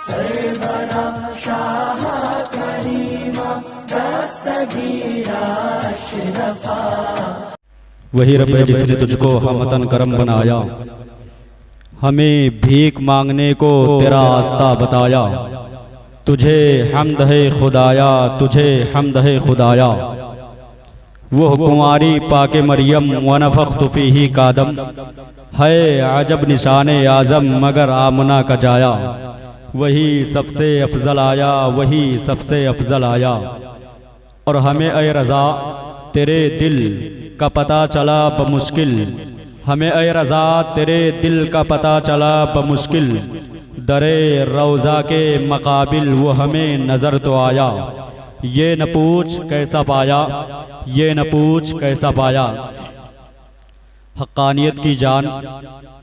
सरवरा शाह करीमा दस्तगीरा अशरफा। वही रब है जिसने तुझको हमतन करम बनाया, हमें भीख मांगने को तेरा रास्ता बताया। तुझे हम्द है खुदाया, तुझे हम्द है खुदाया। वो कुंवारी पाके मरियम व नफ़ख्तु फ़ीही कादम, है अजब निशाने आज़म मगर आमना का जाया। वही सबसे अफजल आया, वही सबसे अफजल आया। और हमें ए रज़ा तेरे दिल का पता चला बमुश्किल, हमें ए रज़ा तेरे दिल का पता चला बमुश्किल। दरे रौज़ा के मकाबिल वो हमें नज़र तो आया, ये न पूछ कैसा पाया, ये न पूछ कैसा पाया। हक़ानियत की जान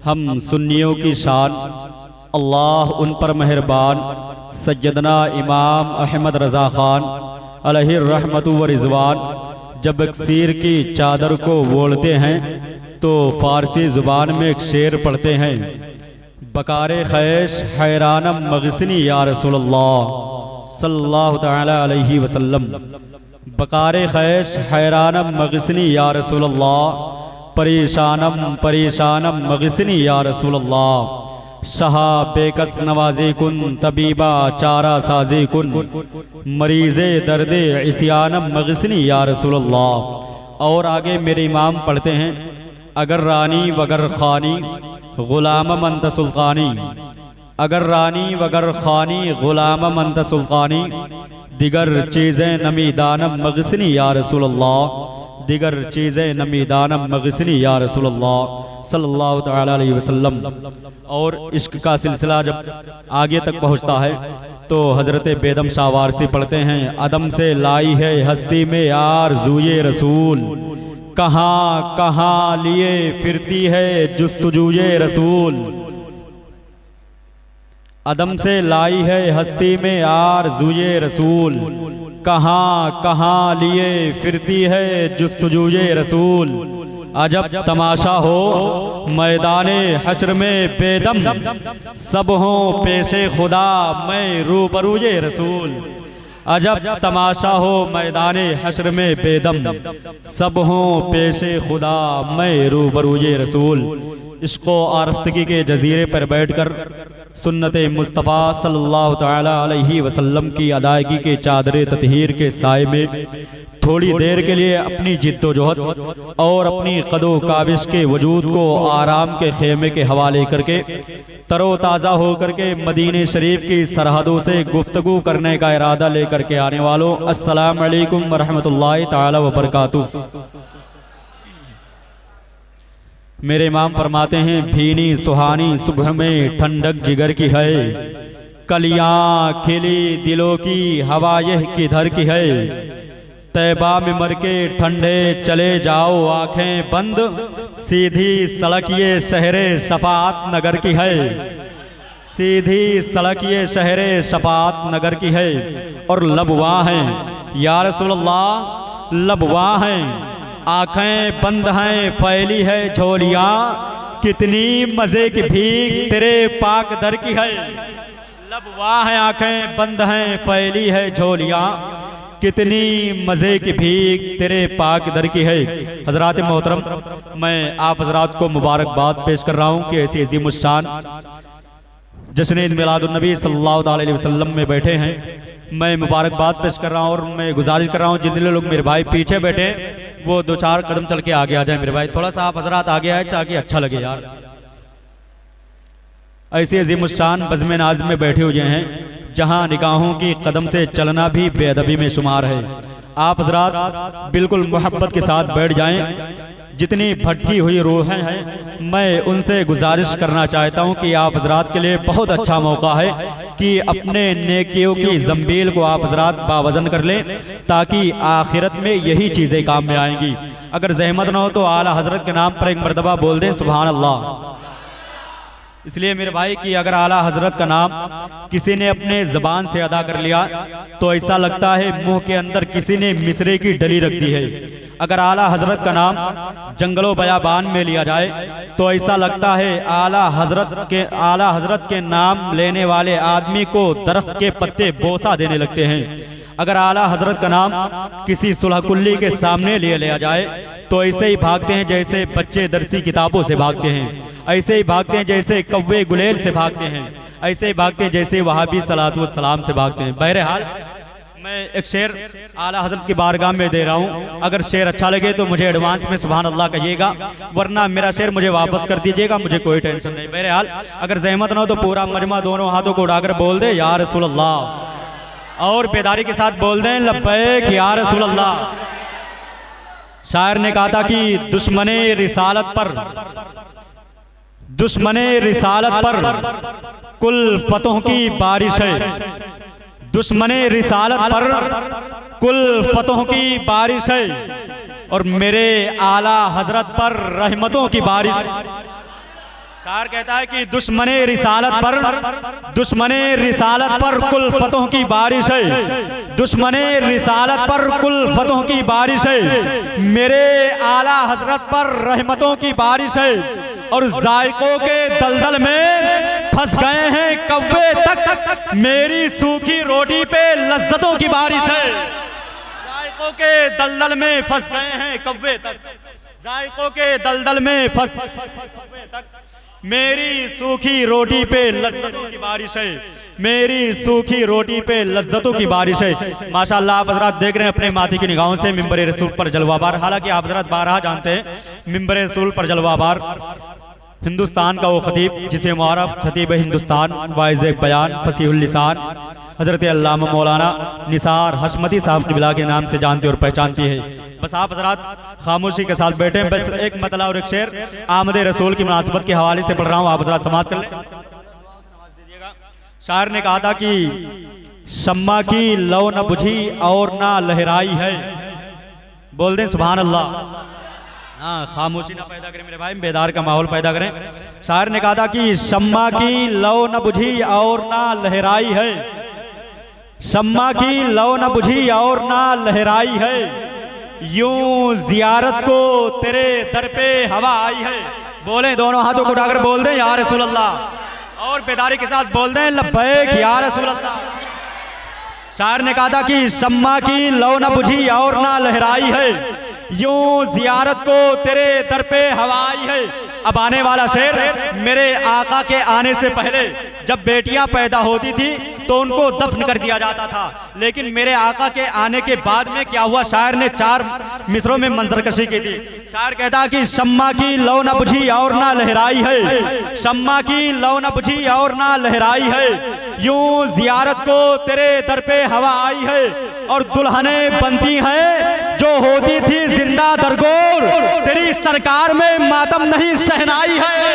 हम सुन्नियों की शान, अल्लाह उन पर मेहरबान। सैयदना इमाम अहमद रज़ा ख़ान अलैहि रहमतु व रिज़वान जब अक्सीर की चादर को ओढ़ते हैं तो फ़ारसी ज़ुबान में एक शेर पढ़ते हैं। बकारे खैश हैरानम मगसनी या रसूलल्लाह सल्लल्लाहु तआला अलैहि वसल्लम। बकारे खैश हैरानम मगसनी या रसूलल्लाह, परेशानम परेशानम मगसनी या रसूलल्लाह। शहा बेकस नवाज़े कुन तबीबा चारा साजे कुन, मरीज़े दर्दे इस्यानम मगसनी या रसूलल्लाह। और आगे मेरे इमाम पढ़ते हैं, अगर रानी वगर खानी गुलाम मंत सुल्तानी, अगर रानी वगर खानी गुलाम मंत सुल्तानी। दिगर चीज़ें नमी दानम मगसनी या रसूलल्लाह, दिगर चीज़ें नमी दानम मगसनी या रसूलल्लाह सल्लल्लाहु तआला अलैहि वसल्लम। और इश्क का सिलसिला जब आगे तक पहुँचता है तो हज़रत बेदम शाह वारसी पढ़ते हैं, अदम से लाई है हस्ती में आरज़ूए रसूल, कहाँ कहाँ लिए फिरती है जुस्तुजूए रसूल। अदम से लाई है हस्ती में आरज़ूए रसूल, कहाँ कहाँ लिए फिरती है जुस्तुजूए रसूल। अजब तमाशा हो मैदाने हश्र में बेदम, सब हों पेशे खुदा मैं रूबरूए रसूल। अजब तमाशा हो मैदाने हश्र में बेदम, सब हों पेशे खुदा मैं रूबरूए रसूल। इश्क़ो आरफ़्तगी के जजीरे पर बैठकर सुन्नत मुस्तफ़ा सल्लल्लाहु तआला अलैहि वसल्लम की अदायगी के चादर ततहीर के साए में थोड़ी देर के लिए अपनी जिद्दोजहद और अपनी कदो काबिश के वजूद को आराम के खेमे के हवाले करके तरोताज़ा होकर के मदीने शरीफ की सरहदों से गुफ्तगू करने का इरादा लेकर के आने वालों, अस्सलाम अलैकुम व रहमतुल्लाहि ताला व बरकातुहू। मेरे इमाम फरमाते हैं, भीनी सुहानी सुबह में ठंडक जिगर की है, कलियां खिली दिलों की हवा यह किधर की है। तैबा में मर के ठंडे चले जाओ आंखें बंद, सीधी सड़क ये शहरे शफात नगर की है, सीधी सड़क ये शहरे शफात नगर की है। और लब वहाँ हैं या रसूलल्लाह, लब वहाँ हैं, आंखें बंद हैं फैली है झोलियाँ, कितनी मज़े की भीख तेरे पाक दर की है। लब वहाँ हैं, आंखें बंद हैं फैली है झोलियाँ, कितनी मज़े की भीख तेरे पाक दर की है। हज़रात मोहतरम, मैं आप हज़रात को मुबारकबाद पेश कर रहा हूँ कि ऐसी अज़ीमुश्शान जश्न ईद मिलादुन्नबी सल्लल्लाहु अलैहि वसल्लम में बैठे हैं। मैं मुबारकबाद पेश कर रहा हूँ और मैं गुजारिश कर रहा हूँ जितने लोग मेरे भाई पीछे बैठे वो 2-4 कदम चल के आगे आ जाए। मेरे भाई थोड़ा सा आप हज़रात आगे आए ताकि अच्छा लगे यार। ऐसे अज़ीमुश्शान बज़्म नाज़ में बैठे हुए हैं जहां निगाहों की कदम से चलना भी बेअदबी में शुमार है। आप हज़रात बिल्कुल मोहब्बत के साथ बैठ जाएं। जितनी भटकी हुई रूहें हैं मैं उनसे गुजारिश करना चाहता हूं कि आप हज़रात के लिए बहुत अच्छा मौका है कि अपने नेकियों की ज़ंबील को आप हज़रात बावज़न कर लें ताकि आखिरत में यही चीज़ें काम में आएंगी। अगर ज़हमत ना हो तो आला हज़रत के नाम पर एक मरतबा बोल दें सुभान अल्लाह। इसलिए मेरे भाई कि अगर आला हज़रत का नाम किसी ने अपने ज़बान से अदा कर लिया तो ऐसा लगता है मुंह के अंदर किसी ने मिसरे की डली रख दी है। अगर आला हजरत का नाम जंगलों बयाबान में लिया जाए तो ऐसा लगता है आला हजरत के नाम लेने वाले आदमी को दरख्त के पत्ते बोसा देने लगते हैं। अगर आला हजरत का नाम किसी सुलहकुल्ली के सामने लिया जाए तो ऐसे ही भागते हैं जैसे बच्चे दरसी किताबों से भागते हैं, ऐसे ही भागते हैं जैसे कव्वे गुलेल से भागते हैं, ऐसे ही भागते हैं जैसे वहाबी सलात व सलाम से भागते हैं। बहरहाल मैं एक शेर आला हजरत की बारगाह में दे रहा हूँ, अगर शेर अच्छा लगे तो मुझे एडवांस में सुभान अल्लाह कहिएगा, वरना मेरा शेर मुझे वापस कर दीजिएगा, मुझे कोई टेंशन नहीं। बहरहाल अगर जहमत ना हो तो पूरा मजमा दोनों हाथों को उड़ाकर बोल दे या रसूल अल्लाह, और बेदारी के साथ बोल दें लब्बैक या रसूल अल्लाह। शायर ने कहा था कि दुश्मने रिसालत पर कुल फतहों की बारिश है, दुश्मने रिसालत पर कुल फतहों की बारिश है, और मेरे आला हजरत पर रहमतों की बारिश है। शायर कहता है कि दुश्मने रिसालत पर कुल फतहों की बारिश है, दुश्मने रिसालत पर कुल फतहों की बारिश है, मेरे आला हजरत पर रहमतों की बारिश है, और जायकों के दलदल में फंस गए हैं कव्वे तक, मेरी सूखी रोटी पे लज्जतों की बारिश है। जायकों के दलदल में फंस गए हैं कव्वे तक, जायकों के दलदल में फंस कव्वे तक, मेरी सूखी रोटी पे लज्जतों की बारिश है, मेरी सूखी रोटी पे लज्जतों की बारिश है। माशाअल्लाह आप हजरात देख रहे हैं अपने माथे की निगाहों से मिंबर रसूल पर जलवाबार। हालांकि आप हजरात बारहा जानते हैं मिंबर रसूल पर जलवाबार हिंदुस्तान का वो खतीब जिसे मुआरफ खतीब हिंदुस्तान वाइज़ बयान फसीहुल लिसान हजरत अल्लामा मौलाना निसार हशमती साहब क़िबला के नाम से जानती और पहचानती है। बस आप हजरात खामोशी के साथ बैठे हैं। बस एक मतला और एक शेर आमद रसूल की मुनासबत के हवाले से पढ़ रहा हूँ, आप हजरात समाअत कर लें। शायर ने कहा था कि शम्मा की लौ न बुझी और ना लहराई है, बोल दें सुभान अल्लाह। हाँ, खामोशी ना पैदा करें मेरे भाई, बेदार का माहौल पैदा करें। शायर ने कहा था कि शम्मा की लौ न बुझी और ना लहराई है, शम्मा की लौ न बुझी और ना लहराई है, यूं जियारत को तेरे दर पे हवा आई है। बोले दोनों हाथों को उठाकर बोल दें या रसूल अल्लाह, और बेदारी के साथ बोल दें लब्बैक या रसूल अल्लाह। शायर ने कहा था कि शम्मा की लौ न बुझी और ना लहराई है, यूं जियारत को तेरे दर पे हवा आई है। अब आने वाला शेर, मेरे आका के आने से पहले जब बेटियां पैदा होती थी तो उनको दफन कर दिया जाता था, लेकिन मेरे आका के आने के बाद में क्या हुआ, शायर ने 4 मिसरों में मंजरकशी की थी। शायर कहता कि शम्मा की लौ न बुझी और ना लहराई है, शम्मा की लौ न बुझी और ना लहराई है, यूं जियारत को तेरे दर पे हवा आई है, और दुल्हनें बनती हैं जो होती थी जिंदा दरगोर, तेरी सरकार में मातम नहीं शहनाई है।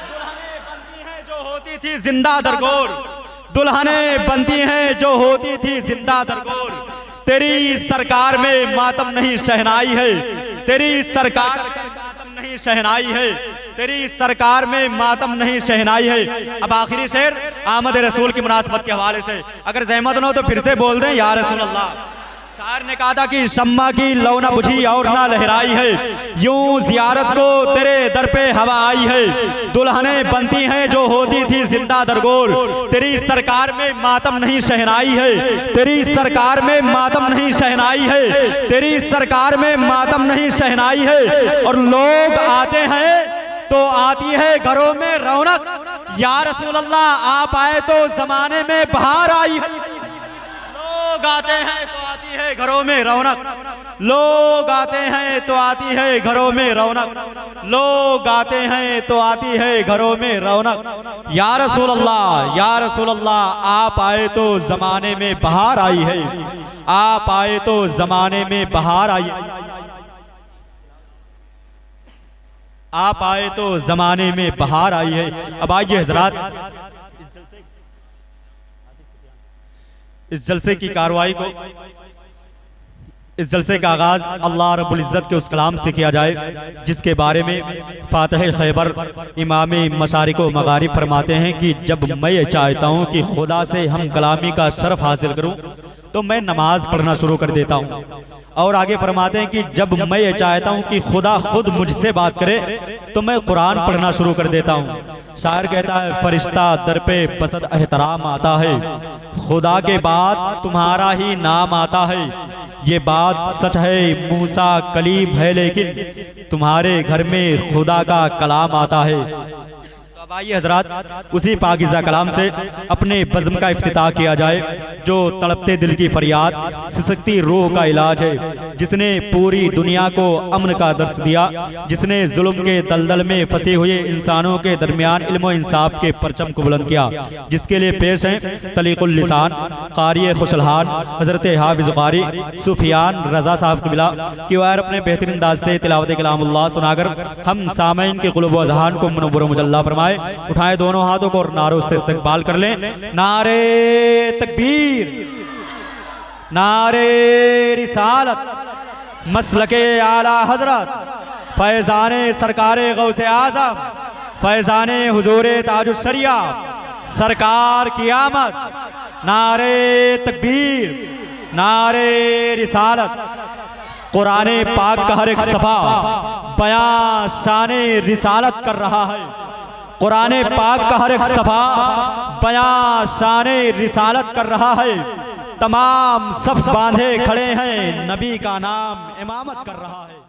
दुल्हनें बनती हैं जो होती थी जिंदा दरगोर, दुल्हनें बनती हैं जो होती थी जिंदा दरगोर, तेरी सरकार में मातम नहीं शहनाई है, तेरी सरकार में मातम नहीं शहनाई है, तेरी सरकार में मातम नहीं शहनाई है। अब आखिरी शेर आमद रसूल की मुनासबत के हवाले से, अगर जहमत न हो तो फिर से बोल दें या रसूल अल्लाह। शायर ने कहा था कि शम्मा की लौ न बुझी और ना लहराई है, यूं जियारत को तेरे दर पे हवा आई है, दुल्हनें बनती हैं जो होती थी जिंदा दरगोर, तेरी सरकार में मातम नहीं शहनाई है, तेरी सरकार में मातम नहीं शहनाई है, तेरी सरकार में मातम नहीं शहनाई है, और लोग आते हैं तो आती है घरों में रौनक, या रसूल अल्लाह आप आए तो जमाने में बहार आई है। लोग आते हैं तो आती है घरों में रौनक, लोग आते हैं तो आती है घरों में रौनक, लोग आते हैं तो आती है घरों में रौनक, या रसूल अल्लाह, या रसूल अल्लाह आप आए तो जमाने में बहार आई है, आप आए तो जमाने में बहार आई, आप आए तो जमाने में बहार आई है। अब आइए हजरात इस जलसे की कार्रवाई को, इस जलसे का आगाज अल्लाह रब्बुल इज़्ज़त के उस कलाम से किया जाए जिसके बारे में फातिह खैबर इमाम मशारिक व मगारिब फरमाते हैं कि जब मैं ये चाहता हूँ कि खुदा से हम कलामी का शरफ हासिल करूँ तो मैं नमाज पढ़ना शुरू कर देता हूँ, और आगे फरमाते हैं कि जब मैं ये चाहता हूँ कि खुदा खुद मुझसे बात करे तो मैं कुरान पढ़ना शुरू कर देता हूँ। शायर कहता है फरिश्ता दर पे बसत एहतराम आता है, खुदा के बाद तुम्हारा ही नाम आता है। ये बात सच है मूसा कलीम है, लेकिन तुम्हारे घर में खुदा का कलाम आता है। अब आइए हजरात उसी पाकीज़ा कलाम से अपने बज़्म का इफ्तिताह किया जाए, जो तड़पते दिल की फरियाद, सिसकती रूह का इलाज है। जिसने पूरी दुनिया को अमन का दर्स दिया, जिसने जुल्म के दलदल में फंसे हुए इंसानों के दरमियान इल्म इंसाफ के परचम को बुलंद किया, जिसके लिए पेश हैं तलीकुल लिसान कारी खुशलहान हजरत हाफिज़ कारी सुफियान रजा साहब की बिला कि वह अपने बेहतरीन अंदाज से तिलावत कलामुल्लाह सुनाकर हम सामईन के क़ुलूब व ज़हान को मुनव्वर मुजल्ला फरमाए। उठाए दोनों हाथों को और नारों से इस्तक़बाल कर लें। नारे तकबीर, नारे रिसालत, मसलके आला हजरत, फैज़ाने सरकारे गौसे आज़म, फैज़ाने हुजूरे ताजुश शरिया, सरकार की आमद। नारे तकबीर, नारे रिसालत। कुरान पाक का हर एक सफ़ा बयां शाने रिसालत कर रहा है। कुरान पाक का हर एक सफ़ा बयां शाने रिसालत कर रहा है। तमाम सफ बांधे खड़े हैं, नबी का नाम इमामत कर रहा है।